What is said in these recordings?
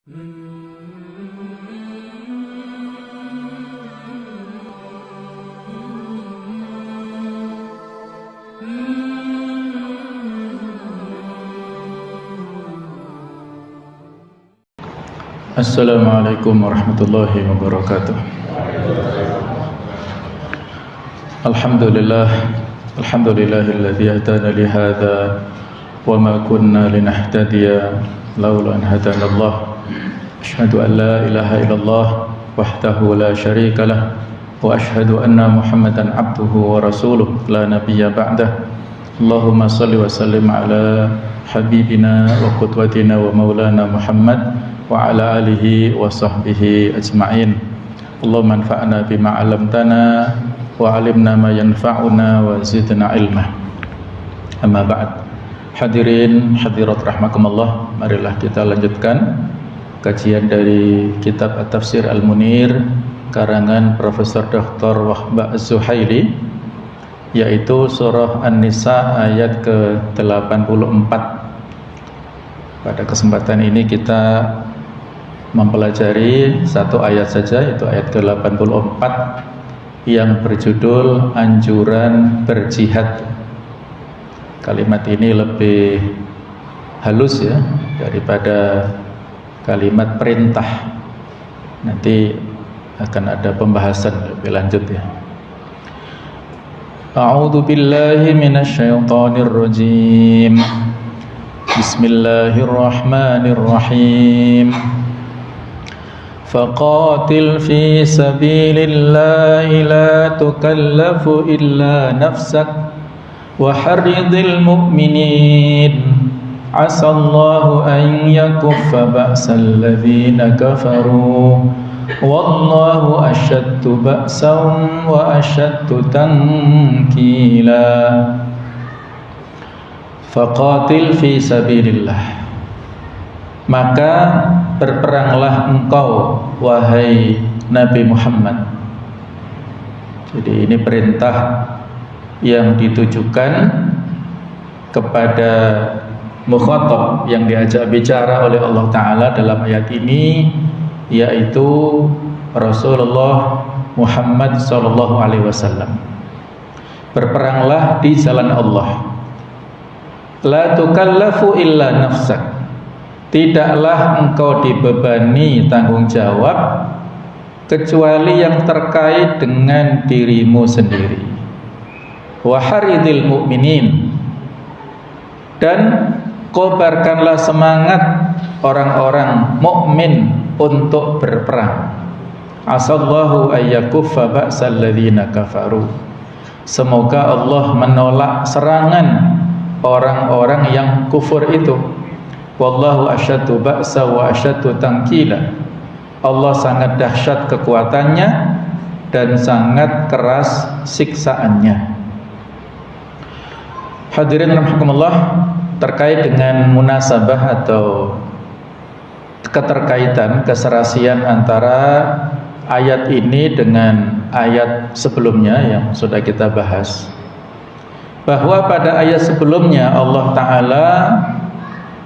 Assalamualaikum warahmatullahi wabarakatuh. Alhamdulillahilladzi hadana li hadza wa ma kunna linahtadiya laula an hadanallah. Asyhadu an la ilaha illallah wahdahu la syarika lah wa asyhadu anna Muhammadan abduhu wa rasuluh la nabiyya ba'dah. Allahumma shalli wa sallim ala habibina wa qudwatina wa maulana Muhammad wa ala alihi wa sahbihi ajma'in. Allahumma anfa'na bima 'allamtana wa 'allimna ma yanfa'una wa zidna ilma. Amma ba'd. Hadirin hadirat rahmakumullah, marilah kita lanjutkan kajian dari kitab At-Tafsir Al-Munir karangan Profesor Dr. Wahbah Az-Zuhaili, yaitu surah An-Nisa ayat ke-84. Pada kesempatan ini kita mempelajari satu ayat saja, yaitu ayat ke-84 yang berjudul anjuran berjihad. Kalimat ini lebih halus ya daripada kalimat perintah. Nanti akan ada pembahasan lebih lanjut ya. A'udzu billahi minasyaitonir rajim. Bismillahirrahmanirrahim. Faqatil fi sabilillahi la tukallafu illa nafsak wa harridil mu'minin. Asallahu an yakuffa ba'sal ladzina kafaru wallahu asyaddu ba'san wa asyaddu tankila. Faqatil fi sabilillah, maka berperanglah engkau wahai Nabi Muhammad. Jadi ini perintah yang ditujukan kepada mukhatab yang diajak bicara oleh Allah Ta'ala dalam ayat ini, yaitu Rasulullah Muhammad SAW. Berperanglah di jalan Allah. La tukallafu illa nafsak, tidaklah engkau dibebani tanggung jawab kecuali yang terkait dengan dirimu sendiri. Wa haridil mu'minin, dan kobarkanlah semangat orang-orang mukmin untuk berperang. Asallahu ayyakuffa ba'sal ladzina kafaru, semoga Allah menolak serangan orang-orang yang kufur itu. Wallahu asyaddu ba'sa wa asyaddu tankila, Allah sangat dahsyat kekuatannya dan sangat keras siksaannya. Hadirin rahimakumullah, terkait dengan munasabah atau keterkaitan, keserasian antara ayat ini dengan ayat sebelumnya yang sudah kita bahas, bahwa pada ayat sebelumnya Allah Ta'ala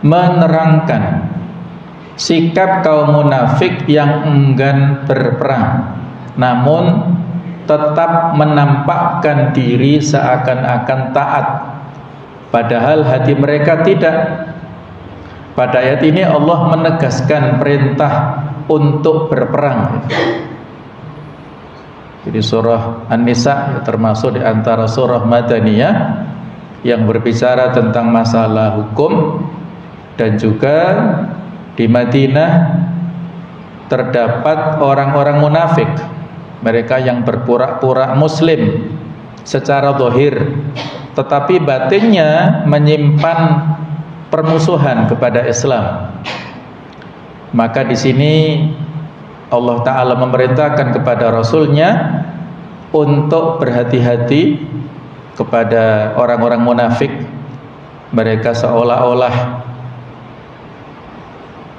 menerangkan sikap kaum munafik yang enggan berperang namun tetap menampakkan diri seakan-akan taat, padahal hati mereka tidak. Pada ayat ini Allah menegaskan perintah untuk berperang. Jadi surah An-Nisa termasuk di antara surah Madaniyah yang berbicara tentang masalah hukum, dan juga di Madinah terdapat orang-orang munafik, mereka yang berpura-pura muslim secara zahir tetapi batinnya menyimpan permusuhan kepada Islam. Maka di sini Allah Ta'ala memerintahkan kepada Rasulnya untuk berhati-hati kepada orang-orang munafik. Mereka seolah-olah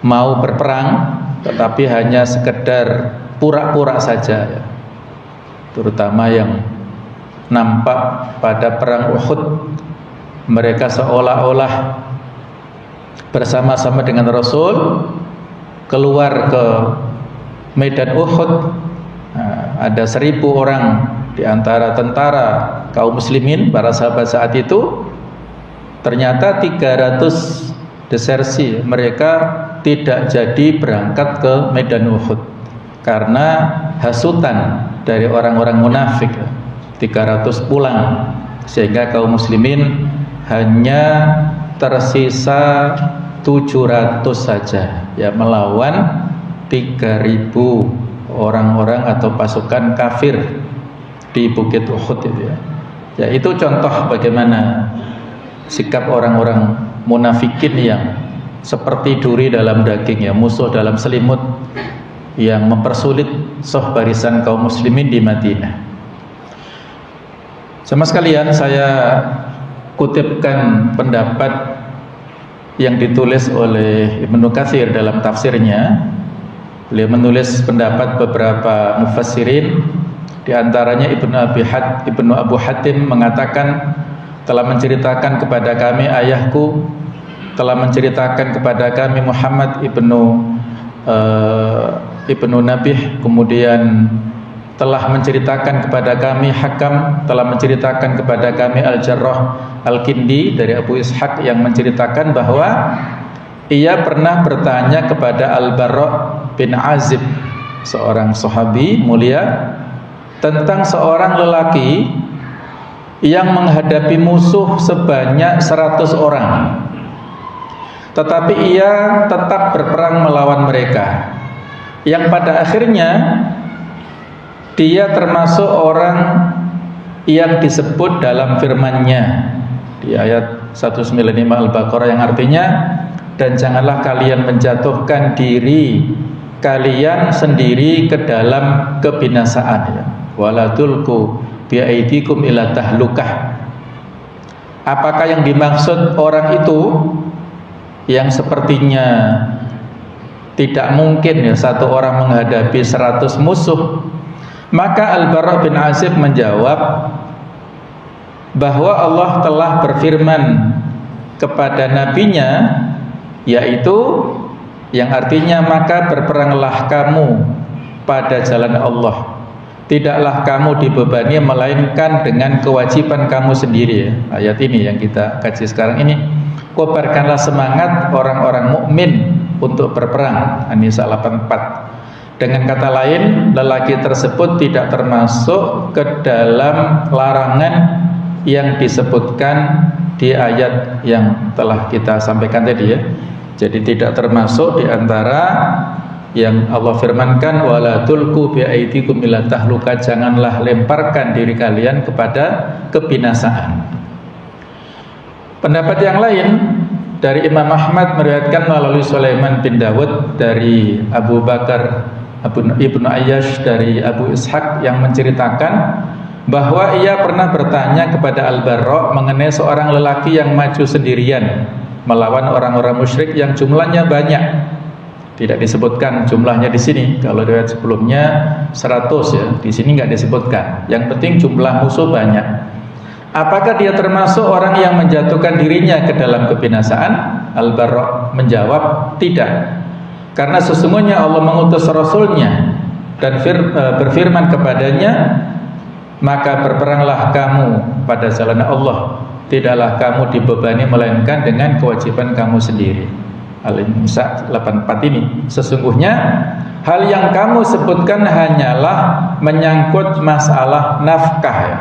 mau berperang tetapi hanya sekedar pura-pura saja ya. Terutama yang nampak pada perang Uhud, mereka seolah-olah bersama-sama dengan Rasul keluar ke medan Uhud, ada 1.000 orang di antara tentara kaum muslimin, para sahabat saat itu. Ternyata 300 desersi, mereka tidak jadi berangkat ke medan Uhud karena hasutan dari orang-orang munafik. 300 pulang, sehingga kaum muslimin hanya tersisa 700 saja, ya, melawan 3.000 orang-orang atau pasukan kafir di Bukit Uhud itu, ya. Ya, itu contoh bagaimana sikap orang-orang munafikin yang seperti duri dalam daging, ya, musuh dalam selimut, yang mempersulit saf barisan kaum muslimin di Madinah. Sama sekalian, saya kutipkan pendapat yang ditulis oleh Ibnu Katsir dalam tafsirnya. Beliau menulis pendapat beberapa mufassirin, di antaranya Ibnu Abu Hatim mengatakan, telah menceritakan kepada kami ayahku, telah menceritakan kepada kami Muhammad ibnu Nabih, kemudian telah menceritakan kepada kami Hakam, telah menceritakan kepada kami Al-Jarrah Al-Kindi dari Abu Ishaq, yang menceritakan bahwa ia pernah bertanya kepada Al-Barra bin Azib, seorang sahabi mulia, tentang seorang lelaki yang menghadapi musuh sebanyak 100 orang, tetapi ia tetap berperang melawan mereka, yang pada akhirnya dia termasuk orang yang disebut dalam firman-Nya di ayat 195 Al-Baqarah, yang artinya, dan janganlah kalian menjatuhkan diri kalian sendiri ke dalam kebinasaan, ya, wala tulqu bi'aidikum ila tahlukah. Apakah yang dimaksud orang itu yang sepertinya tidak mungkin, ya, satu orang menghadapi 100 musuh? Maka Al-Barra bin Azib menjawab bahwa Allah telah berfirman kepada nabinya, yaitu yang artinya, maka berperanglah kamu pada jalan Allah, tidaklah kamu dibebani melainkan dengan kewajiban kamu sendiri, ya. Ayat ini yang kita kaji sekarang ini. Kobarkanlah semangat orang-orang mukmin untuk berperang. An-Nisa 84. Dengan kata lain, lelaki tersebut tidak termasuk ke dalam larangan yang disebutkan di ayat yang telah kita sampaikan tadi, ya. Jadi tidak termasuk di antara yang Allah firmankan, wala tulqu bi'aidikum ila tahluka, janganlah lemparkan diri kalian kepada kebinasaan. Pendapat yang lain dari Imam Ahmad meriwayatkan melalui Sulaiman bin Dawud dari Abu Bakar Ibnu Ayyash dari Abu Ishaq, yang menceritakan bahwa ia pernah bertanya kepada Al-Barra mengenai seorang lelaki yang maju sendirian melawan orang-orang musyrik yang jumlahnya banyak. Tidak disebutkan jumlahnya di sini. Kalau riwayat sebelumnya 100, ya, di sini nggak disebutkan. Yang penting jumlah musuh banyak. Apakah dia termasuk orang yang menjatuhkan dirinya ke dalam kebinasaan? Al-Barra menjawab, tidak. Karena sesungguhnya Allah mengutus Rasulnya dan berfirman kepadanya, maka berperanglah kamu pada jalan Allah, tidaklah kamu dibebani melainkan dengan kewajiban kamu sendiri. Al-Nisa 84 ini. Sesungguhnya hal yang kamu sebutkan hanyalah menyangkut masalah nafkah, ya.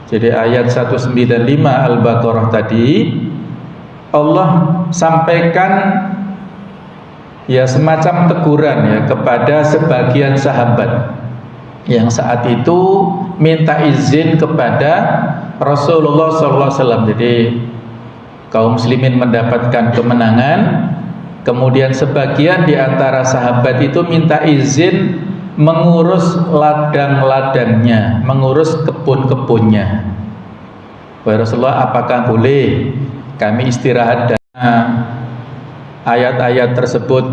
Jadi ayat 195 Al-Baqarah tadi Allah sampaikan, ya, semacam teguran, ya, kepada sebagian sahabat yang saat itu minta izin kepada Rasulullah SAW. Jadi kaum muslimin mendapatkan kemenangan, kemudian sebagian di antara sahabat itu minta izin mengurus ladang-ladangnya, mengurus kebun-kebunnya. Wahai Rasulullah, apakah boleh kami istirahat? Dan ayat-ayat tersebut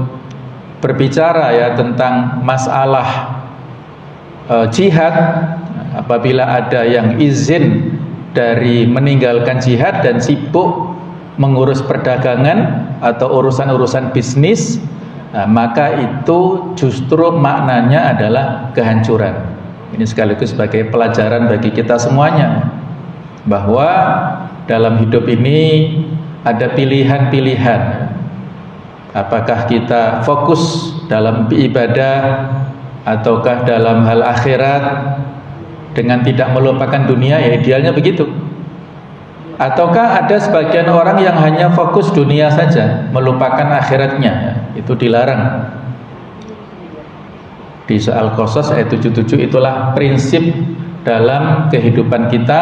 berbicara, ya, tentang masalah jihad. Apabila ada yang izin dari meninggalkan jihad dan sibuk mengurus perdagangan atau urusan-urusan bisnis, Nah, maka itu justru maknanya adalah kehancuran. Ini sekaligus sebagai pelajaran bagi kita semuanya, bahwa dalam hidup ini ada pilihan-pilihan. Apakah kita fokus dalam ibadah ataukah dalam hal akhirat dengan tidak melupakan dunia, ya idealnya begitu. Ataukah ada sebagian orang yang hanya fokus dunia saja, melupakan akhiratnya, itu dilarang. Di Al-Qasas ayat 77 itulah prinsip dalam kehidupan kita,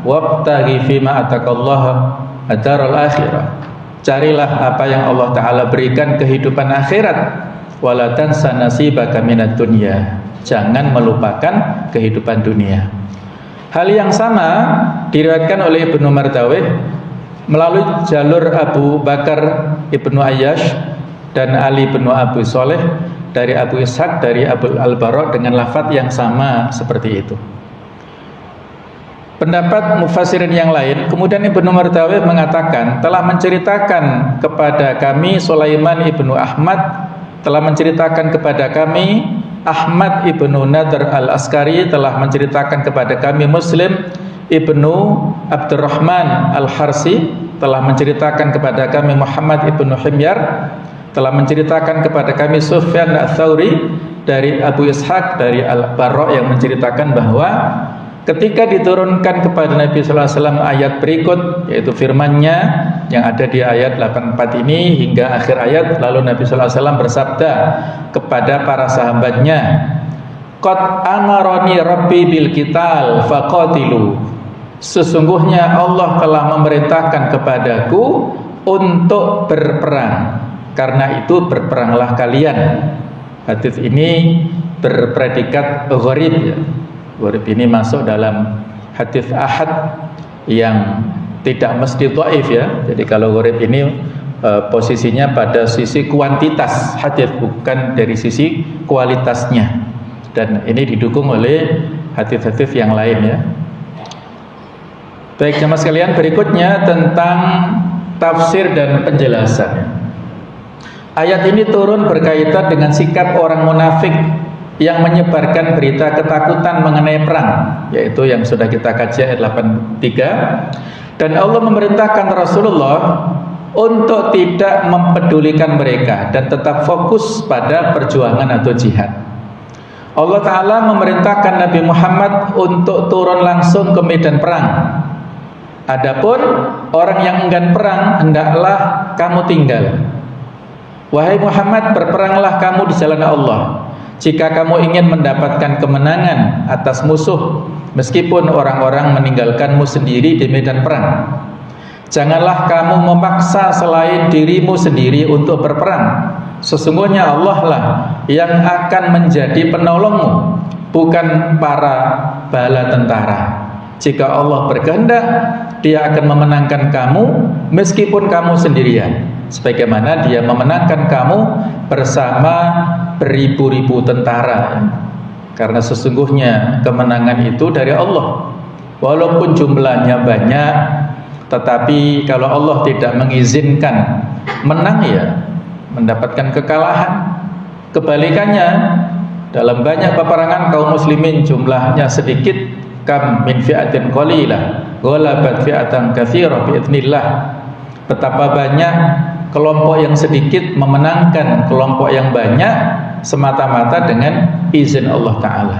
wabtaghi fima ataqallahu ad-daral akhirah. Carilah apa yang Allah Ta'ala berikan kehidupan akhirat, wala tansa nasibaka minad dunya. Jangan melupakan kehidupan dunia. Hal yang sama diriwayatkan oleh Ibnu Mardawih melalui jalur Abu Bakar Ibnu Ayyash dan Ali Ibnu Abi Shalih dari Abu Ishaq dari Abu Al-Bara dengan lafaz yang sama seperti itu. Pendapat mufassirin yang lain, kemudian Ibnu Mardawih mengatakan telah menceritakan kepada kami Sulaiman Ibnu Ahmad, telah menceritakan kepada kami Ahmad Ibnu Nadr Al-Askari, telah menceritakan kepada kami Muslim Ibnu Abdurrahman Al-Harsi, telah menceritakan kepada kami Muhammad Ibnu Himyar, telah menceritakan kepada kami Sufyan Ats-Tsauri dari Abu Ishaq dari Al-Bara yang menceritakan bahwa ketika diturunkan kepada Nabi sallallahu alaihi wasallam ayat berikut, yaitu firman-Nya yang ada di ayat 84 ini hingga akhir ayat, lalu Nabi sallallahu alaihi wasallam bersabda kepada para sahabatnya, qad amarani rabbi bil qital faqatilu. Sesungguhnya Allah telah memerintahkan kepadaku untuk berperang, karena itu berperanglah kalian. Hadis ini berpredikat gharib, ya. Gharib ini masuk dalam hadis ahad yang tidak mesti dhaif, ya. Jadi kalau gharib ini posisinya pada sisi kuantitas hadis, bukan dari sisi kualitasnya. Dan ini didukung oleh hadis-hadis yang lain, ya. Baik jemaah sekalian, berikutnya tentang tafsir dan penjelasan. Ayat ini turun berkaitan dengan sikap orang munafik yang menyebarkan berita ketakutan mengenai perang, yaitu yang sudah kita kaji ayat 83. Dan Allah memerintahkan Rasulullah untuk tidak mempedulikan mereka dan tetap fokus pada perjuangan atau jihad. Allah Ta'ala memerintahkan Nabi Muhammad untuk turun langsung ke medan perang. Adapun orang yang enggan perang, hendaklah kamu tinggal. Wahai Muhammad, berperanglah kamu di jalan Allah jika kamu ingin mendapatkan kemenangan atas musuh, meskipun orang-orang meninggalkanmu sendiri di medan perang. Janganlah kamu memaksa selain dirimu sendiri untuk berperang. Sesungguhnya Allah lah yang akan menjadi penolongmu, bukan para bala tentara. Jika Allah berkehendak, Dia akan memenangkan kamu meskipun kamu sendirian, sebagaimana Dia memenangkan kamu bersama beribu-ribu tentara. Karena sesungguhnya kemenangan itu dari Allah. Walaupun jumlahnya banyak, tetapi kalau Allah tidak mengizinkan menang, ya mendapatkan kekalahan. Kebalikannya, dalam banyak peperangan kaum muslimin jumlahnya sedikit, kam min fi'atin qalilah ghalabat fi'atan katsirah biidznillah. Betapa banyak kelompok yang sedikit memenangkan kelompok yang banyak semata-mata dengan izin Allah Ta'ala.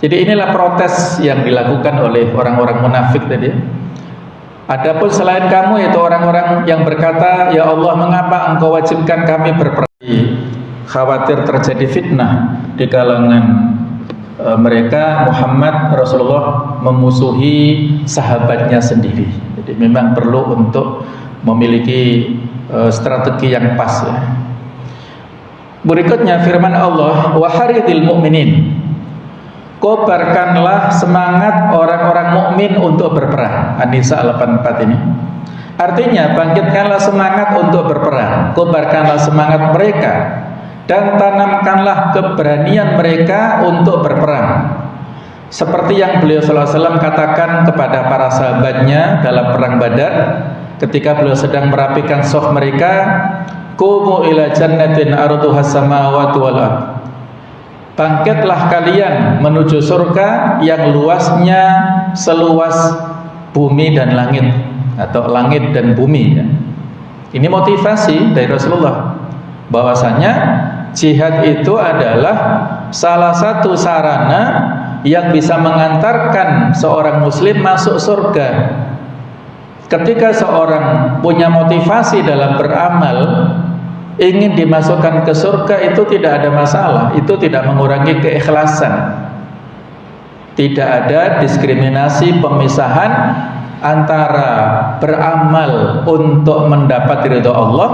Jadi inilah protes yang dilakukan oleh orang-orang munafik tadi. Adapun selain kamu, yaitu orang-orang yang berkata, ya Allah, mengapa engkau wajibkan kami berperang? Khawatir terjadi fitnah di kalangan mereka. Muhammad Rasulullah memusuhi sahabatnya sendiri. Jadi memang perlu untuk memiliki strategi yang pas, ya. Berikutnya firman Allah, wa haridil mu'minin, kobarkanlah semangat orang-orang mukmin untuk berperang. An-Nisa 84 ini. Artinya bangkitkanlah semangat untuk berperang, kobarkanlah semangat mereka dan tanamkanlah keberanian mereka untuk berperang. Seperti yang beliau sallallahu alaihi wasallam katakan kepada para sahabatnya dalam perang Badar, ketika beliau sedang merapikan shaf mereka, Qumu ila jannatin arduha samawati wal ard. Bangkitlah kalian menuju surga yang luasnya seluas bumi dan langit, atau langit dan bumi ya. Ini motivasi dari Rasulullah bahwasanya jihad itu adalah salah satu sarana yang bisa mengantarkan seorang muslim masuk surga. Ketika seorang punya motivasi dalam beramal, ingin dimasukkan ke surga, itu tidak ada masalah, itu tidak mengurangi keikhlasan. Tidak ada diskriminasi, pemisahan antara beramal untuk mendapat ridha Allah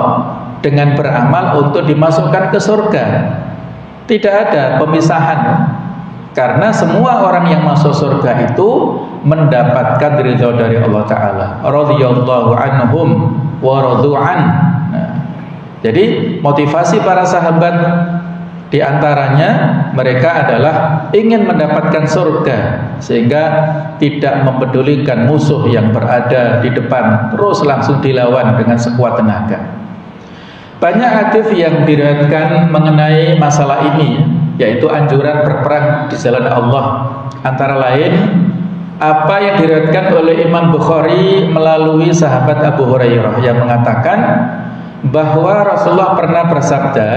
dengan beramal untuk dimasukkan ke surga. Tidak ada pemisahan, karena semua orang yang masuk surga itu mendapatkan ridha dari Allah Ta'ala. Radhiyallahu anhum wa radu'an. Jadi motivasi para sahabat diantaranya mereka adalah ingin mendapatkan surga, sehingga tidak mempedulikan musuh yang berada di depan, terus langsung dilawan dengan sekuat tenaga. Banyak hadis yang diriwayatkan mengenai masalah ini, yaitu anjuran berperang di jalan Allah. Antara lain apa yang diriwayatkan oleh Imam Bukhari melalui sahabat Abu Hurairah yang mengatakan bahwa Rasulullah pernah bersabda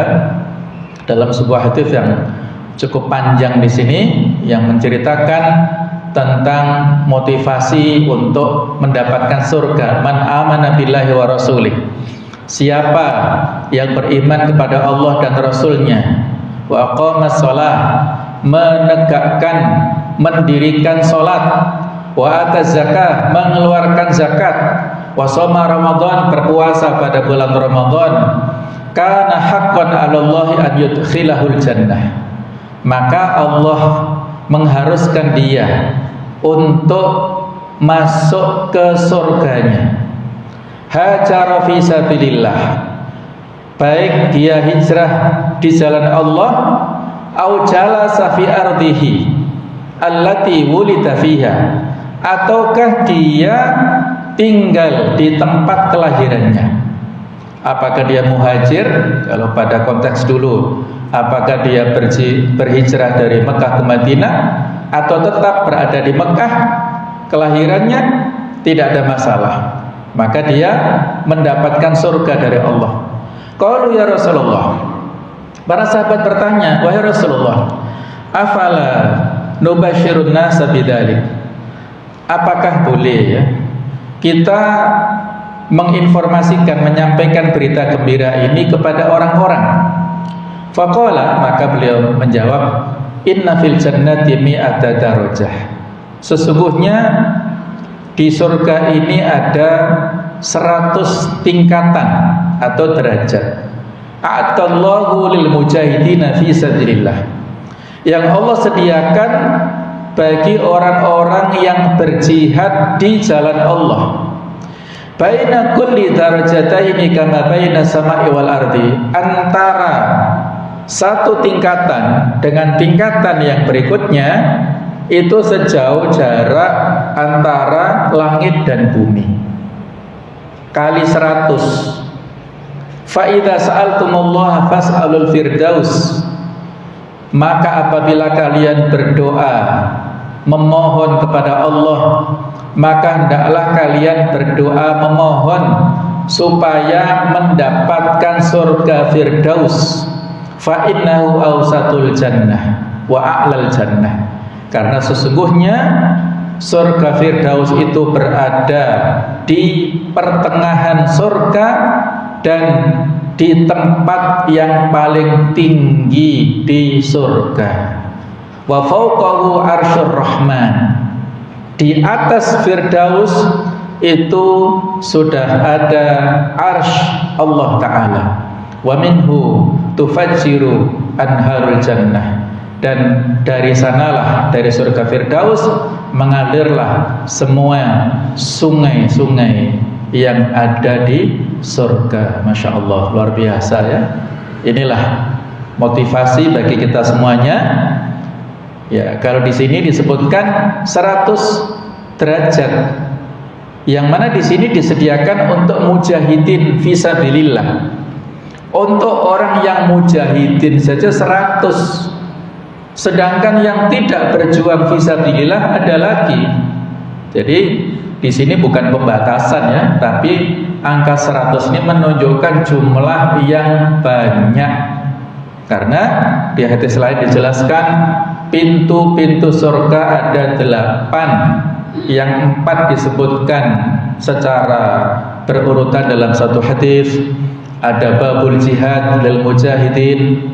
dalam sebuah hadis yang cukup panjang di sini, yang menceritakan tentang motivasi untuk mendapatkan surga. Man amana billahi wa rasulih. Siapa yang beriman kepada Allah dan Rasulnya, wa aqamas shalah, menegakkan, mendirikan salat, wa ataz zakah, mengeluarkan zakat, wa shoma Ramadan, berpuasa pada bulan Ramadan, kana haqqan 'alallahi an yudkhilahul jannah, maka Allah mengharuskan dia untuk masuk ke surganya. Hajara fi sabilillah, baik dia hijrah di jalan Allah, au jalasa fi ardihi allati wulida fiha, ataukah dia tinggal di tempat kelahirannya. Apakah dia muhajir, kalau pada konteks dulu, apakah dia berhijrah dari Mekah ke Madinah, atau tetap berada di Mekah kelahirannya, tidak ada masalah, maka dia mendapatkan surga dari Allah. Qalu ya Rasulullah, para sahabat bertanya, wahai Rasulullah, afala nubasyirun nasa bidzalik, apakah boleh ya kita menginformasikan, menyampaikan berita gembira ini kepada orang-orang? Faqala, maka beliau menjawab, inna fil jannati mi'ata darajah, sesungguhnya di surga ini ada 100 tingkatan atau derajat. A'tallahu lil mujahidina fi sabilillah, yang Allah sediakan bagi orang-orang yang berjihad di jalan Allah. Baina kulli darajataini kama baina sama'i wal ardi, antara satu tingkatan dengan tingkatan yang berikutnya itu sejauh jarak antara langit dan bumi, kali 100. Fa idza sa'altumullaha fas'alul firdaus, maka apabila kalian berdoa memohon kepada Allah, maka hendaklah kalian berdoa memohon supaya mendapatkan surga Firdaus. Fa innahu awsatul jannah wa a'lal jannah, karena sesungguhnya surga Firdaus itu berada di pertengahan surga dan di tempat yang paling tinggi di surga. Wa fawqahu arsyur rahman, di atas Firdaus itu sudah ada arsy Allah Ta'ala. Wa minhu tufajjiru anharul jannah, dan dari sanalah, dari surga Firdaus mengalirlah semua sungai-sungai yang ada di surga. Masya Allah, luar biasa ya. Inilah motivasi bagi kita semuanya. Ya, kalau di sini disebutkan 100 derajat, yang mana di sini disediakan untuk mujahidin fisabilillah, Untuk orang yang mujahidin saja 100. Sedangkan yang tidak berjuang fisabilillah ada lagi. Jadi di sini bukan pembatasan ya, tapi angka 100 ini menunjukkan jumlah yang banyak. Karena di hadis lain dijelaskan pintu-pintu surga ada 8, yang 4 disebutkan secara berurutan dalam satu hadis. Ada babul jihad lil mujahidin,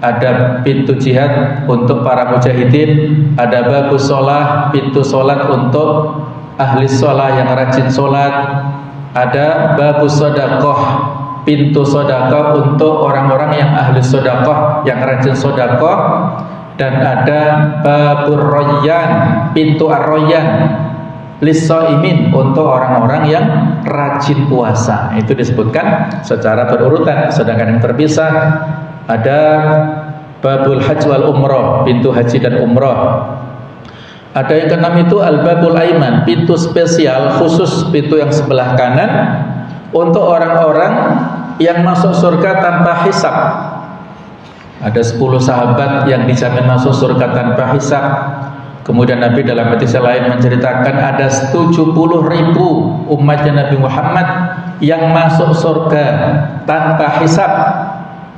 ada pintu jihad untuk para mujahidin. Ada babus sholah, pintu sholat untuk ahli sholah yang rajin sholat. Ada babus sodakoh, pintu sodakoh untuk orang-orang yang ahli sodakoh, yang rajin sodakoh. Dan ada babur royan, pintu ar-royan lis-shaimin, untuk orang-orang yang rajin puasa. Itu disebutkan secara berurutan. Sedangkan yang terpisah ada babul hajj wal umroh, pintu haji dan umroh. Ada yang keenam itu al-babul aiman, pintu spesial khusus, pintu yang sebelah kanan untuk orang-orang yang masuk surga tanpa hisab. Ada 10 sahabat yang dijamin masuk surga tanpa hisab. Kemudian Nabi dalam hadis lain menceritakan ada 70.000 umatnya Nabi Muhammad yang masuk surga tanpa hisab.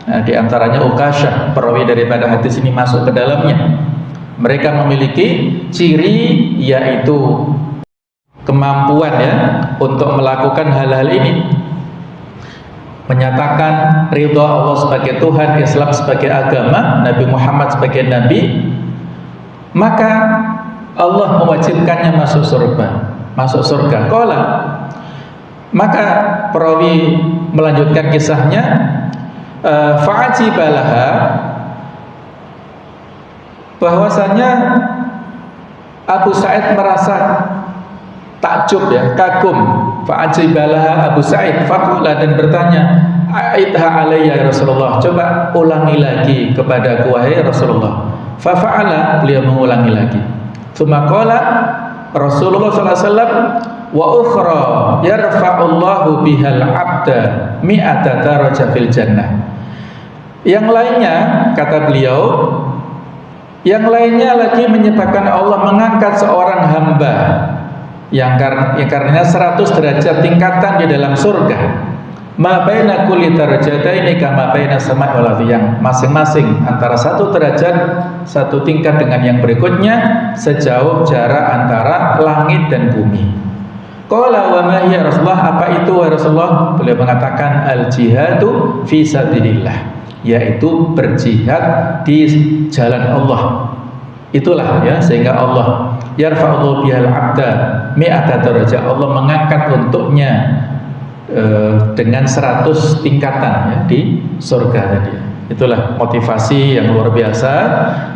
Nah, di antaranya Uqasyah, perawi daripada hadis ini, masuk ke dalamnya. Mereka memiliki ciri yaitu kemampuan ya untuk melakukan hal-hal ini. Menyatakan ridha Allah sebagai Tuhan, Islam sebagai agama, Nabi Muhammad sebagai Nabi. Maka Allah mewajibkannya masuk surga. Qala, maka perawi melanjutkan kisahnya, fa'ajibalaha, bahwasanya Abu Sa'id merasa takjub ya, kagum. Fa'ajibalaha Abu Sa'id faqala, dan bertanya, aidha alayya ya Rasulullah, coba ulangi lagi kepadaku wahai Rasulullah. Fafa'ala, beliau mengulangi lagi. Tsumma qala Rasulullah sallallahu alaihi wasallam, wa ukhra yarfa'ullahu bihal 'abda mi'ata daraja fil jannah. Yang lainnya, kata beliau, yang lainnya lagi menyebabkan Allah mengangkat seorang hamba yang karenanya 100 derajat tingkatan di dalam surga. Ma baina kulli darajataini kama baina samai wal ardi, yang masing-masing antara satu derajat, satu tingkat dengan yang berikutnya sejauh jarak antara langit dan bumi. Qala wa ma hiya Rasulullah, apa itu ya Rasulullah? Beliau mengatakan al jihadu fi sabilillah, yaitu berjihad di jalan Allah. Itulah ya, sehingga Allah yarfa'ullahu bihal 'abda mi'ata darajah, Allah mengangkat untuknya dengan 100 tingkatan ya di surga tadi. Itulah motivasi yang luar biasa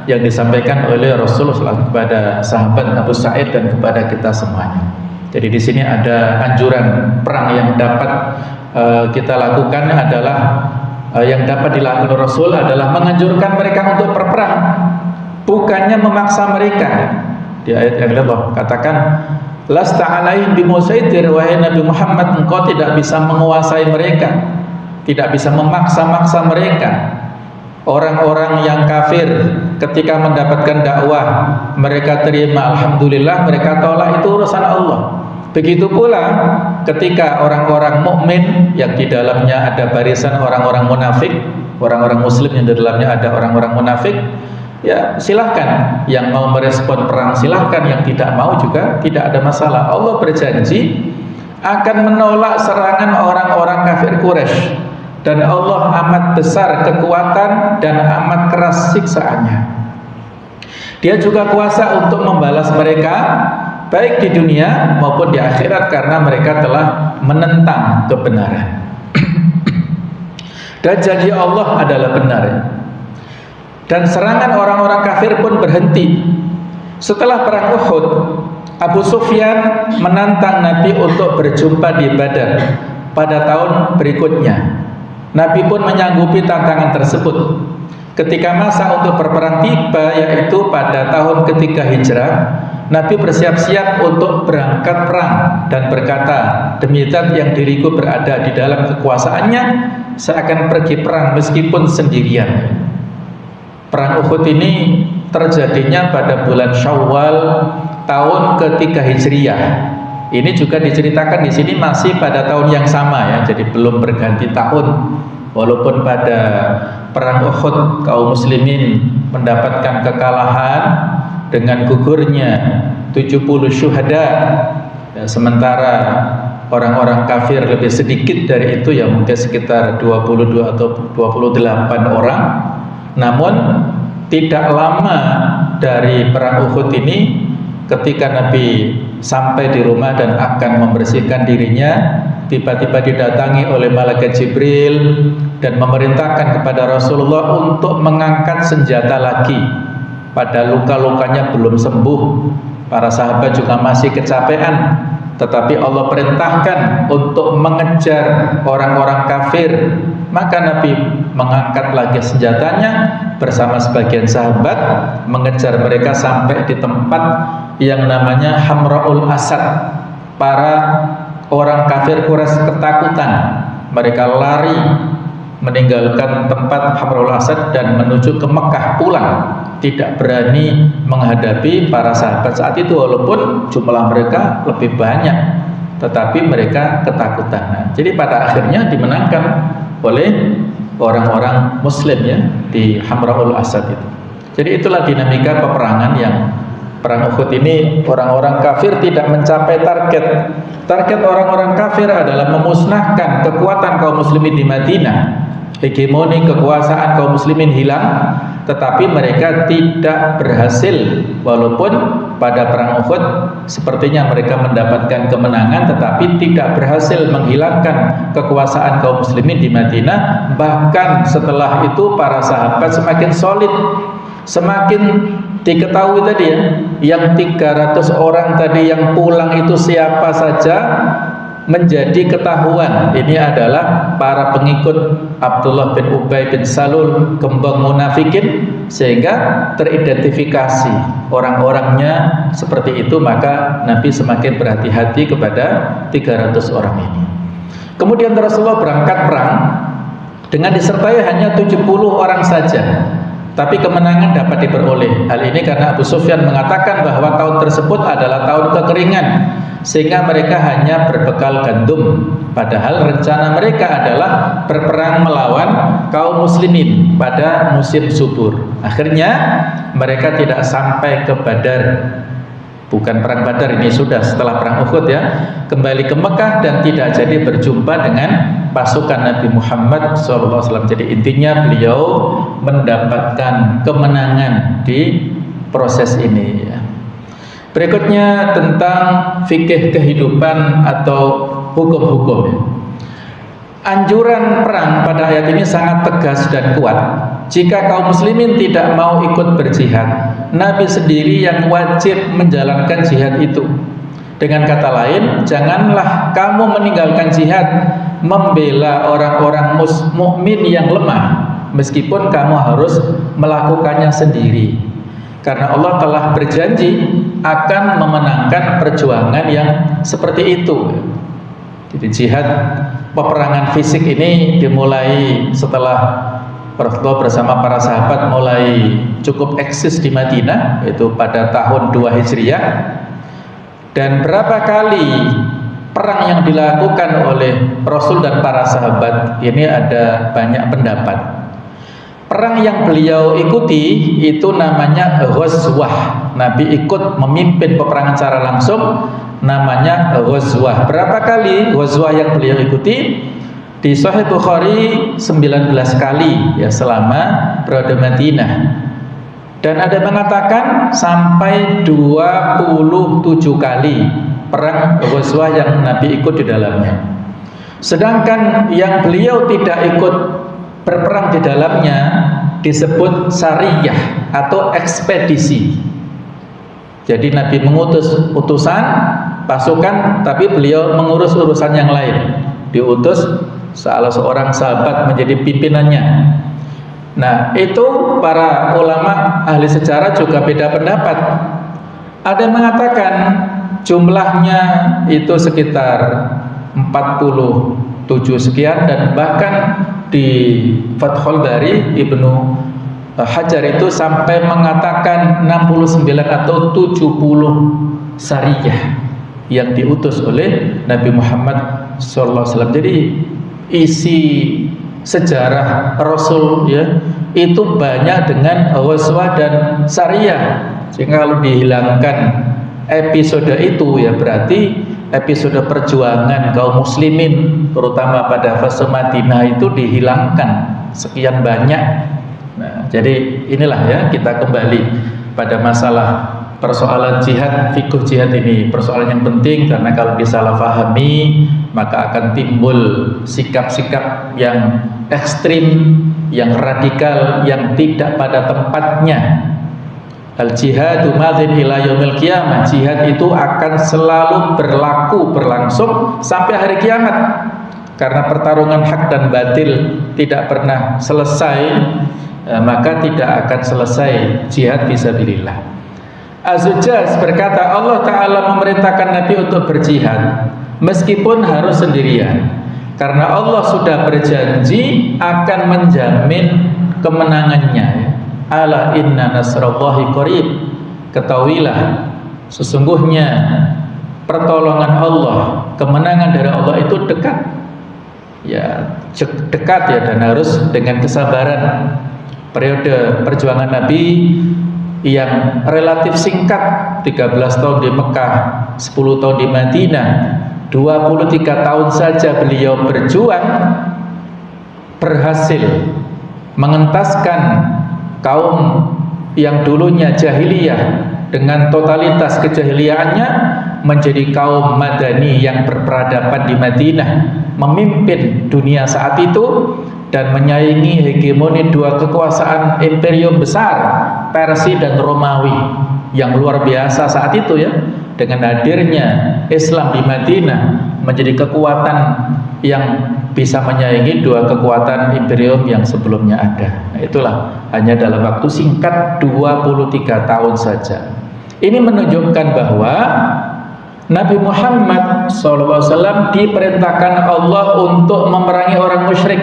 yang disampaikan oleh Rasulullah SAW kepada sahabat Abu Sa'id dan kepada kita semuanya. Jadi di sini ada anjuran perang yang dapat kita lakukan adalah yang dapat dilakukan Rasul adalah menganjurkan mereka untuk berperang, bukannya memaksa mereka. Di ayat yang lain Allah katakan, lasta alaihim bimusaitir, wahai Nabi Muhammad, engkau tidak bisa menguasai mereka, tidak bisa memaksa-maksa mereka. Orang-orang yang kafir ketika mendapatkan dakwah mereka terima, alhamdulillah, mereka tolak, itu urusan Allah. Begitu pula ketika orang-orang mukmin yang di dalamnya ada barisan orang-orang munafik, orang-orang muslim yang di dalamnya ada orang-orang munafik, ya silahkan, yang mau merespon perang silahkan, yang tidak mau juga tidak ada masalah. Allah berjanji akan menolak serangan orang-orang kafir Quraisy, dan Allah amat besar kekuatan dan amat keras siksaannya. Dia juga kuasa untuk membalas mereka baik di dunia maupun di akhirat, karena mereka telah menentang kebenaran. Dan janji Allah adalah benar. Dan serangan orang-orang kafir pun berhenti. Setelah perang Uhud, Abu Sufyan menantang Nabi untuk berjumpa di Badar pada tahun berikutnya. Nabi pun menyanggupi tantangan tersebut. Ketika masa untuk berperang tiba, yaitu pada tahun ketiga Hijrah, Nabi bersiap-siap untuk berangkat perang dan berkata, demi zat yang diriku berada di dalam kekuasaannya, saya akan pergi perang meskipun sendirian. Perang Uhud ini terjadinya pada bulan Syawal tahun ketiga Hijriyah. Ini juga diceritakan di sini masih pada tahun yang sama ya, jadi belum berganti tahun. Walaupun pada perang Uhud kaum muslimin mendapatkan kekalahan dengan gugurnya 70 syuhada, ya, sementara orang-orang kafir lebih sedikit dari itu, ya mungkin sekitar 22 atau 28 orang. Namun tidak lama dari perang Uhud ini, ketika Nabi sampai di rumah dan akan membersihkan dirinya, tiba-tiba didatangi oleh malaikat Jibril dan memerintahkan kepada Rasulullah untuk mengangkat senjata lagi. Pada luka-lukanya belum sembuh, para sahabat juga masih kecapean, tetapi Allah perintahkan untuk mengejar orang-orang kafir. Maka Nabi mengangkat lagi senjatanya bersama sebagian sahabat, mengejar mereka sampai di tempat yang namanya Hamra'ul Asad. Para orang kafir Quraisy ketakutan, mereka lari meninggalkan tempat Hamra'ul Asad dan menuju ke Mekah pulang, tidak berani menghadapi para sahabat saat itu, walaupun jumlah mereka lebih banyak, tetapi mereka ketakutan. Nah, jadi pada akhirnya dimenangkan oleh orang-orang muslim ya di Hamra'ul Asad itu. Jadi itulah dinamika peperangan yang perang Uhud ini. Orang-orang kafir tidak mencapai target. Target orang-orang kafir adalah memusnahkan kekuatan kaum muslimin di Madinah. Hegemoni kekuasaan kaum muslimin hilang, tetapi mereka tidak berhasil. Walaupun pada perang Uhud sepertinya mereka mendapatkan kemenangan, tetapi tidak berhasil menghilangkan kekuasaan kaum muslimin di Madinah. Bahkan setelah itu para sahabat semakin solid, semakin diketahui tadi ya, yang 300 orang tadi yang pulang itu siapa saja, menjadi ketahuan ini adalah para pengikut Abdullah bin Ubay bin Salul, kembang munafikin, sehingga teridentifikasi orang-orangnya seperti itu. Maka Nabi semakin berhati-hati kepada 300 orang ini. Kemudian Rasulullah berangkat perang dengan disertai hanya 70 orang saja, tapi kemenangan dapat diperoleh. Hal ini karena Abu Sufyan mengatakan bahwa tahun tersebut adalah tahun kekeringan, sehingga mereka hanya berbekal gandum, padahal rencana mereka adalah berperang melawan kaum muslimin pada musim subur. Akhirnya mereka tidak sampai ke Badar. Bukan perang Badar, ini sudah setelah perang Uhud ya, kembali ke Mekah dan tidak jadi berjumpa dengan pasukan Nabi Muhammad SAW. Jadi intinya beliau mendapatkan kemenangan di proses ini ya. Berikutnya tentang fikih kehidupan atau hukum-hukum. Anjuran perang pada ayat ini sangat tegas dan kuat. Jika kaum muslimin tidak mau ikut berjihad, Nabi sendiri yang wajib menjalankan jihad itu. Dengan kata lain, janganlah kamu meninggalkan jihad, membela orang-orang mukmin yang lemah, meskipun kamu harus melakukannya sendiri. Karena Allah telah berjanji akan memenangkan perjuangan yang seperti itu. Jadi jihad, peperangan fisik ini dimulai setelah Rasulullah bersama para sahabat mulai cukup eksis di Madinah, yaitu pada tahun 2 Hijriyah. Dan berapa kali perang yang dilakukan oleh Rasul dan para sahabat ini ada banyak pendapat. Perang yang beliau ikuti itu namanya ghazwah. Nabi ikut memimpin peperangan secara langsung, namanya ghazwah. Berapa kali ghazwah yang beliau ikuti? Di Sahih Bukhari 19 kali ya selama berada Madinah. Dan ada mengatakan sampai 27 kali perang ghazwah yang Nabi ikut di dalamnya. Sedangkan yang beliau tidak ikut berperang di dalamnya disebut sariyah atau ekspedisi. Jadi Nabi mengutus utusan pasukan, tapi beliau mengurus urusan yang lain. Diutus salah seorang sahabat menjadi pimpinannya. Nah, itu para ulama ahli sejarah juga beda pendapat. Ada yang mengatakan jumlahnya itu sekitar 47 sekian, dan bahkan di Fathul Bari Ibnu Hajar itu sampai mengatakan 69 atau 70 sariyah yang diutus oleh Nabi Muhammad SAW. Jadi isi sejarah Rasul ya itu banyak dengan ghazwah dan sariyah. Sehingga kalau dihilangkan episode itu ya berarti episode perjuangan kaum muslimin terutama pada fase Madinah itu dihilangkan sekian banyak. Nah, jadi inilah ya, kita kembali pada masalah persoalan jihad, fikih jihad ini persoalan yang penting, karena kalau disalahfahami maka akan timbul sikap-sikap yang ekstrim, yang radikal, yang tidak pada tempatnya. Al-jihadu madhin ila yaumil qiyamah. Jihad itu akan selalu berlangsung sampai hari kiamat. Karena pertarungan hak dan batil tidak pernah selesai, maka tidak akan selesai jihad fisabilillah. Az-Zujjaj berkata, Allah Ta'ala memerintahkan Nabi untuk berjihad meskipun harus sendirian, karena Allah sudah berjanji akan menjamin kemenangannya. Ala inna nasrallahi qarib. Ketahuilah sesungguhnya pertolongan Allah, kemenangan dari Allah itu dekat. Ya, dekat ya, dan harus dengan kesabaran. Periode perjuangan Nabi yang relatif singkat, 13 tahun di Mekah, 10 tahun di Madinah, 23 tahun saja beliau berjuang, berhasil mengentaskan kaum yang dulunya jahiliyah dengan totalitas kejahiliaannya menjadi kaum Madani yang berperadaban di Madinah, memimpin dunia saat itu dan menyaingi hegemoni dua kekuasaan imperium besar, Persia dan Romawi, yang luar biasa saat itu ya. Dengan hadirnya Islam di Madinah menjadi kekuatan yang bisa menyaingi dua kekuatan imperium yang sebelumnya ada. Nah, itulah hanya dalam waktu singkat 23 tahun saja. Ini menunjukkan bahwa Nabi Muhammad SAW diperintahkan Allah untuk memerangi orang musyrik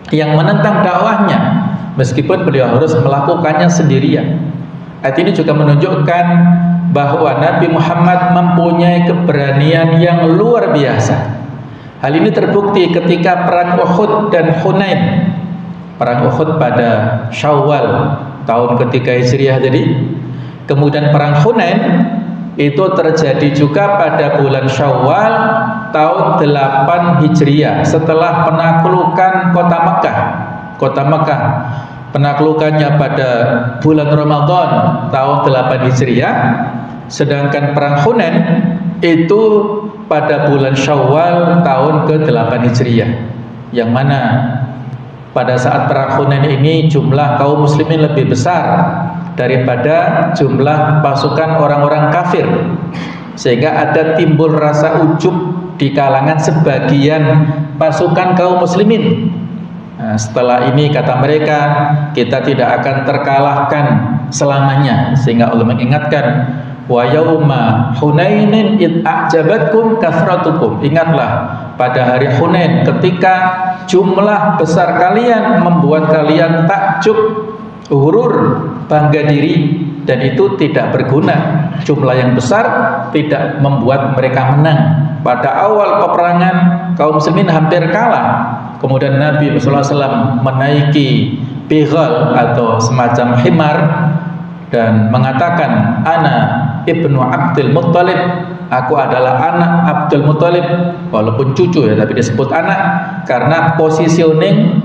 yang menentang dakwahnya, meskipun beliau harus melakukannya sendirian. Ayat ini juga menunjukkan bahwa Nabi Muhammad mempunyai keberanian yang luar biasa. Hal ini terbukti ketika perang Uhud dan Hunain. Perang Uhud pada Syawal tahun ketiga Hijriah tadi. Kemudian perang Hunain itu terjadi juga pada bulan Syawal tahun 8 Hijriah, setelah penaklukan kota Mekah. Kota Mekah penaklukannya pada bulan Ramadan tahun 8 Hijriah, sedangkan perang Hunain itu pada bulan Syawal tahun ke-8 Hijriah, yang mana pada saat perang Hunain ini jumlah kaum muslimin lebih besar daripada jumlah pasukan orang-orang kafir, sehingga ada timbul rasa ujub di kalangan sebagian pasukan kaum muslimin. Nah, setelah ini kata mereka, kita tidak akan terkalahkan selamanya, sehingga Allah mengingatkan, wa yauma Hunainin id a'jabatkum kathratukum. Ingatlah pada hari Hunain ketika jumlah besar kalian membuat kalian takjub, hurur, bangga diri, dan itu tidak berguna. Jumlah yang besar tidak membuat mereka menang. Pada awal peperangan kaum muslimin hampir kalah. Kemudian Nabi SAW menaiki bighal atau semacam himar dan mengatakan, ana ibnu Abdul Muttalib, aku adalah anak Abdul Muttalib. Walaupun cucu ya, tapi disebut anak karena positioning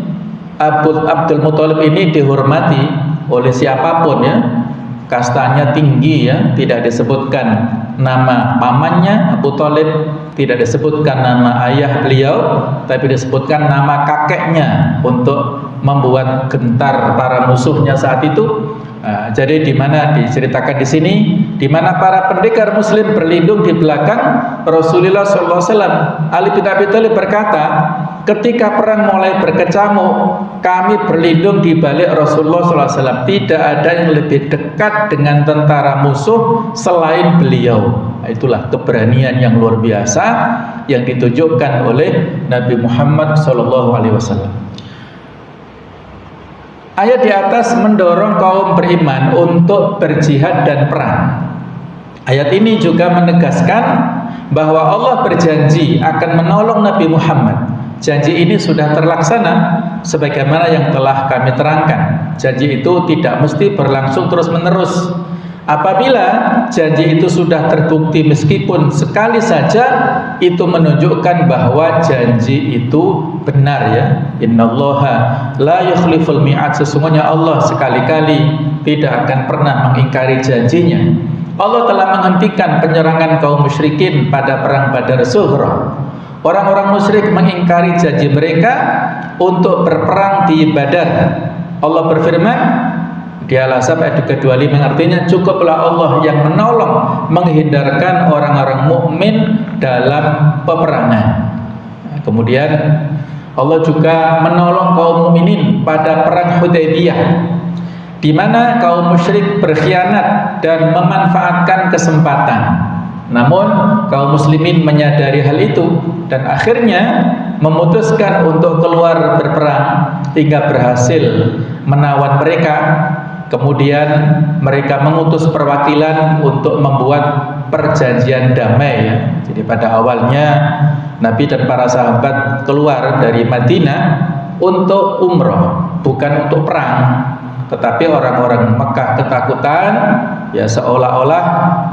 Abdul Muttalib ini dihormati oleh siapapun ya, kastanya tinggi ya, tidak disebutkan nama pamannya Abu Thalib, tidak disebutkan nama ayah beliau, tapi disebutkan nama kakeknya untuk membuat gentar para musuhnya saat itu. Nah, jadi di mana diceritakan di sini, di mana para pendekar muslim berlindung di belakang Rasulullah SAW. Ali bin Abi Thalib berkata, ketika perang mulai berkecamuk, kami berlindung di balik Rasulullah SAW. Tidak ada yang lebih dekat dengan tentara musuh selain beliau. Itulah keberanian yang luar biasa yang ditunjukkan oleh Nabi Muhammad SAW. Ayat di atas mendorong kaum beriman untuk berjihad dan perang. Ayat ini juga menegaskan bahwa Allah berjanji akan menolong Nabi Muhammad. Janji ini sudah terlaksana sebagaimana yang telah kami terangkan. Janji itu tidak mesti berlangsung terus-menerus. Apabila janji itu sudah terbukti meskipun sekali saja, itu menunjukkan bahwa janji itu benar ya. Innallaha la yukhliful mi'ad. Sesungguhnya Allah sekali-kali tidak akan pernah mengingkari janjinya. Allah telah menghentikan penyerangan kaum musyrikin pada perang Badar Sughra. Orang-orang musyrik mengingkari janji mereka untuk berperang di Badar. Allah berfirman di Al-Ahzab ayat 25, artinya cukuplah Allah yang menolong menghindarkan orang-orang mukmin dalam peperangan. Kemudian Allah juga menolong kaum mukminin pada perang Hudaybiyah, di mana kaum musyrik berkhianat dan memanfaatkan kesempatan. Namun kaum muslimin menyadari hal itu dan akhirnya memutuskan untuk keluar berperang hingga berhasil menawan mereka. Kemudian mereka mengutus perwakilan untuk membuat perjanjian damai ya. Jadi pada awalnya Nabi dan para sahabat keluar dari Madinah untuk umroh, bukan untuk perang. Tetapi orang-orang Mekah ketakutan, ya seolah-olah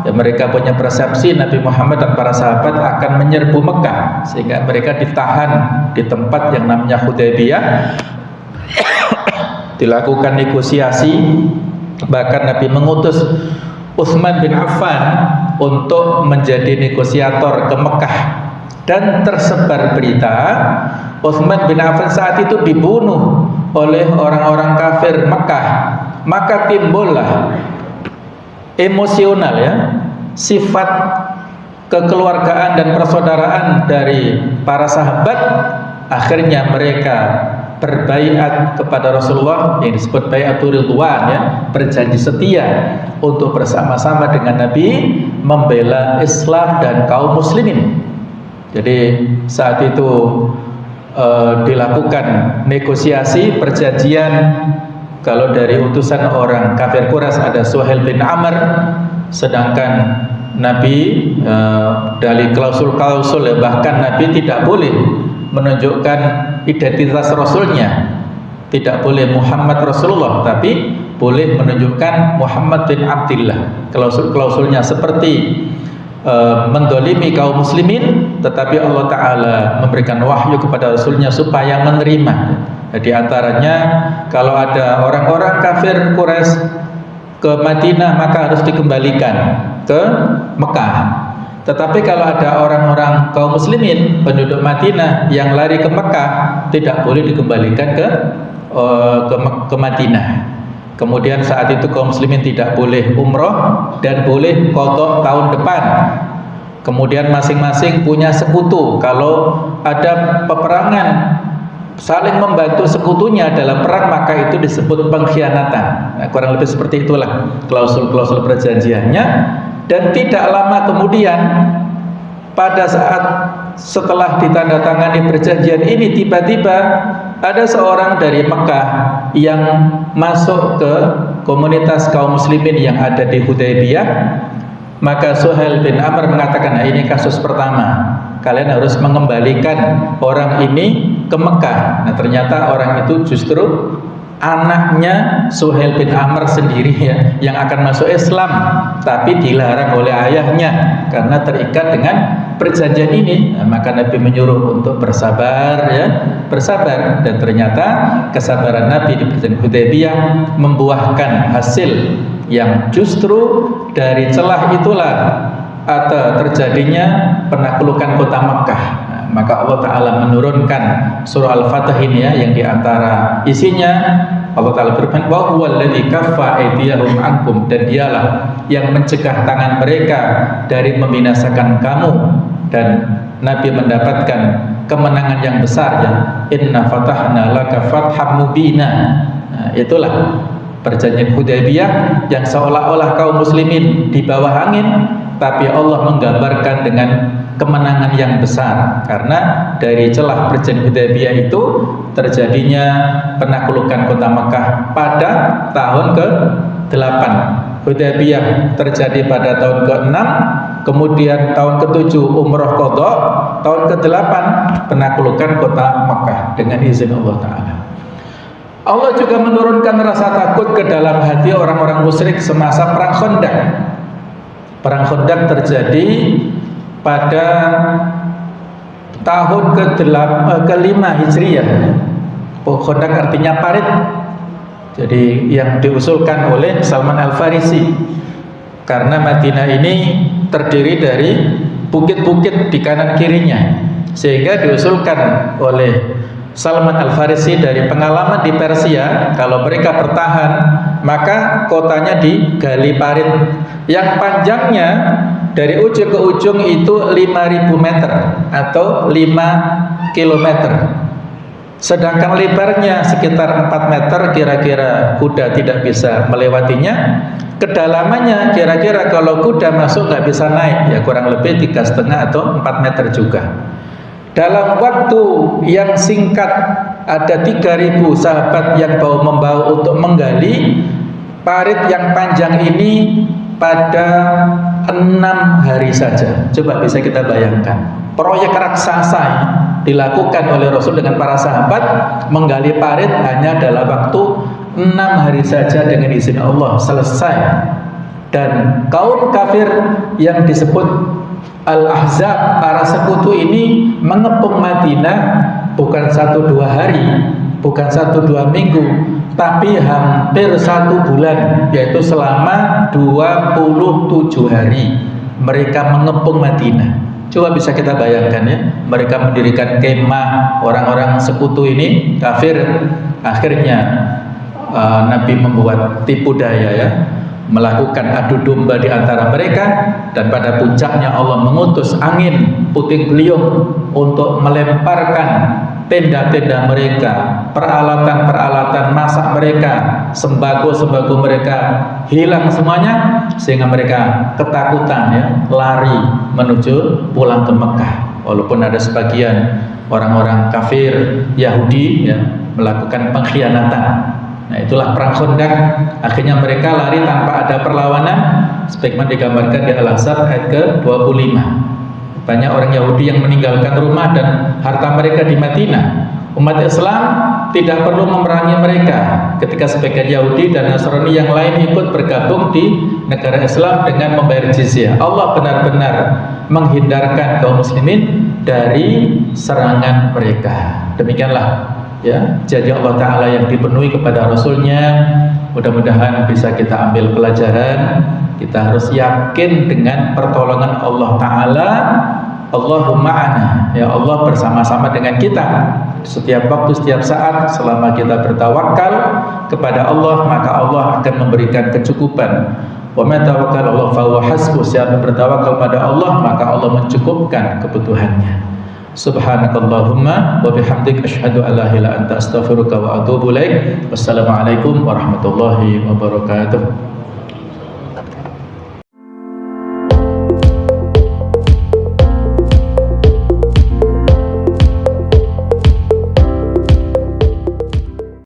ya mereka punya persepsi Nabi Muhammad dan para sahabat akan menyerbu Mekah, sehingga mereka ditahan di tempat yang namanya Hudaybiyah. Dilakukan negosiasi, bahkan Nabi mengutus Utsman bin Affan untuk menjadi negosiator ke Mekah. Dan tersebar berita Utsman bin Affan saat itu dibunuh oleh orang-orang kafir Mekah. Maka timbullah emosional ya, sifat kekeluargaan dan persaudaraan dari para sahabat. Akhirnya mereka berbaiat kepada Rasulullah yang disebut baiatul ridwan ya, berjanji setia untuk bersama-sama dengan Nabi membela Islam dan kaum muslimin. Jadi saat itu dilakukan negosiasi perjanjian. Kalau dari utusan orang kafir Quraisy ada Suhail bin Amr, sedangkan Nabi dari klausul-klausul ya, bahkan Nabi tidak boleh menunjukkan identitas Rasulnya, tidak boleh Muhammad Rasulullah, tapi boleh menunjukkan Muhammad bin Abdillah. Klausul-klausulnya seperti mendolimi kaum muslimin, tetapi Allah Ta'ala memberikan wahyu kepada Rasulnya supaya menerima. Di antaranya kalau ada orang-orang kafir Quraisy ke Madinah maka harus dikembalikan ke Mekah. Tetapi kalau ada orang-orang kaum muslimin penduduk Madinah yang lari ke Mekah, tidak boleh dikembalikan ke Madinah. Kemudian saat itu kaum muslimin tidak boleh umroh dan boleh qadha tahun depan. Kemudian masing-masing punya sekutu. Kalau ada peperangan, saling membantu sekutunya dalam perang, maka itu disebut pengkhianatan. Nah, kurang lebih seperti itulah klausul-klausul perjanjiannya. Dan tidak lama kemudian, pada saat setelah ditandatangani perjanjian ini, tiba-tiba ada seorang dari Mekah yang masuk ke komunitas kaum muslimin yang ada di Hudaybiyah. Maka Suhail bin Amr mengatakan, nah ini kasus pertama, kalian harus mengembalikan orang ini ke Mekah. Nah ternyata orang itu justru anaknya Suhail bin Amr sendiri ya, yang akan masuk Islam, tapi dilarang oleh ayahnya karena terikat dengan perjanjian ini. Nah, maka Nabi menyuruh untuk bersabar ya, bersabar. Dan ternyata kesabaran Nabi di perjanjian Hudaybiyah membuahkan hasil yang justru dari celah itulah atau terjadinya penaklukan kota Mekah. Nah, maka Allah Ta'ala menurunkan surah Al-Fatih ini ya, yang diantara isinya Allah Ta'ala berfirman, wa huwal ladzi kaffa aydiyahum ankum, dan dialah yang mencegah tangan mereka dari membinasakan kamu. Dan Nabi mendapatkan kemenangan yang besar ya. Inna fatahna laka fatham mubina. Nah, itulah perjanjian Hudaybiyah yang seolah-olah kaum muslimin di bawah angin, tapi Allah menggambarkan dengan kemenangan yang besar, karena dari celah perjanjian Hudaybiyah itu terjadinya penaklukan kota Makkah pada tahun ke-8. Hudaybiyah terjadi pada tahun ke-6, kemudian tahun ke-7 umrah qadha, tahun ke-8 penaklukan kota Makkah dengan izin Allah Ta'ala. Allah juga menurunkan rasa takut ke dalam hati orang-orang musyrik semasa perang Khandaq. Perang Khandaq terjadi pada tahun ke-5 Hijriah. Khandaq artinya parit. Jadi yang diusulkan oleh Salman Al-Farisi, karena Madinah ini terdiri dari bukit-bukit di kanan kirinya, sehingga diusulkan oleh Salman Al-Farisi dari pengalaman di Persia, kalau mereka bertahan maka kotanya digali parit yang panjangnya dari ujung ke ujung itu 5.000 meter atau 5 kilometer. Sedangkan lebarnya sekitar 4 meter, kira-kira kuda tidak bisa melewatinya. Kedalamannya kira-kira kalau kuda masuk nggak bisa naik, ya kurang lebih 3,5 atau 4 meter juga. Dalam waktu yang singkat ada 3.000 sahabat yang membawa untuk menggali parit yang panjang ini pada 6 hari saja. Coba bisa kita bayangkan, proyek raksasa dilakukan oleh Rasul dengan para sahabat, menggali parit hanya dalam waktu 6 hari saja dengan izin Allah selesai. Dan kaum kafir yang disebut Al-Ahzab, para sekutu ini mengepung Madinah bukan 1-2 hari, bukan 1-2 minggu, tapi hampir 1 bulan, yaitu selama 27 hari mereka mengepung Madinah. Coba bisa kita bayangkan ya, mereka mendirikan kemah, orang-orang sekutu ini kafir. Akhirnya Nabi membuat tipu daya ya, melakukan adu domba di antara mereka, dan pada puncaknya Allah mengutus angin puting beliung untuk melemparkan tenda-tenda mereka, peralatan-peralatan masak mereka, sembako-sembako mereka hilang semuanya, sehingga mereka ketakutan ya, lari menuju pulang ke Mekah. Walaupun ada sebagian orang-orang kafir Yahudi ya, melakukan pengkhianatan. Nah, itulah perang Khandaq. Akhirnya mereka lari tanpa ada perlawanan, sebagaimana digambarkan di Al-Ahzab ayat ke-25. Banyak orang Yahudi yang meninggalkan rumah dan harta mereka di Madinah. Umat Islam tidak perlu memerangi mereka ketika sebagian Yahudi dan Nasrani yang lain ikut bergabung di negara Islam dengan membayar jizyah. Allah benar-benar menghindarkan kaum muslimin dari serangan mereka. Demikianlah ya janji Allah Ta'ala yang dipenuhi kepada Rasulnya. Mudah-mudahan bisa kita ambil pelajaran. Kita harus yakin dengan pertolongan Allah Ta'ala. Allahumma ana, ya Allah bersama-sama dengan kita setiap waktu, setiap saat. Selama kita bertawakal kepada Allah, maka Allah akan memberikan kecukupan. Wa man tawakkala Allah fa huwa hasbuh. Siapa bertawakal pada Allah, maka Allah mencukupkan kebutuhannya. Subhanakallahumma wa bihamdik, asyhadu an la ilaha illa anta, astaghfiruka wa atubu ilaik. Wassalamualaikum warahmatullahi wabarakatuh.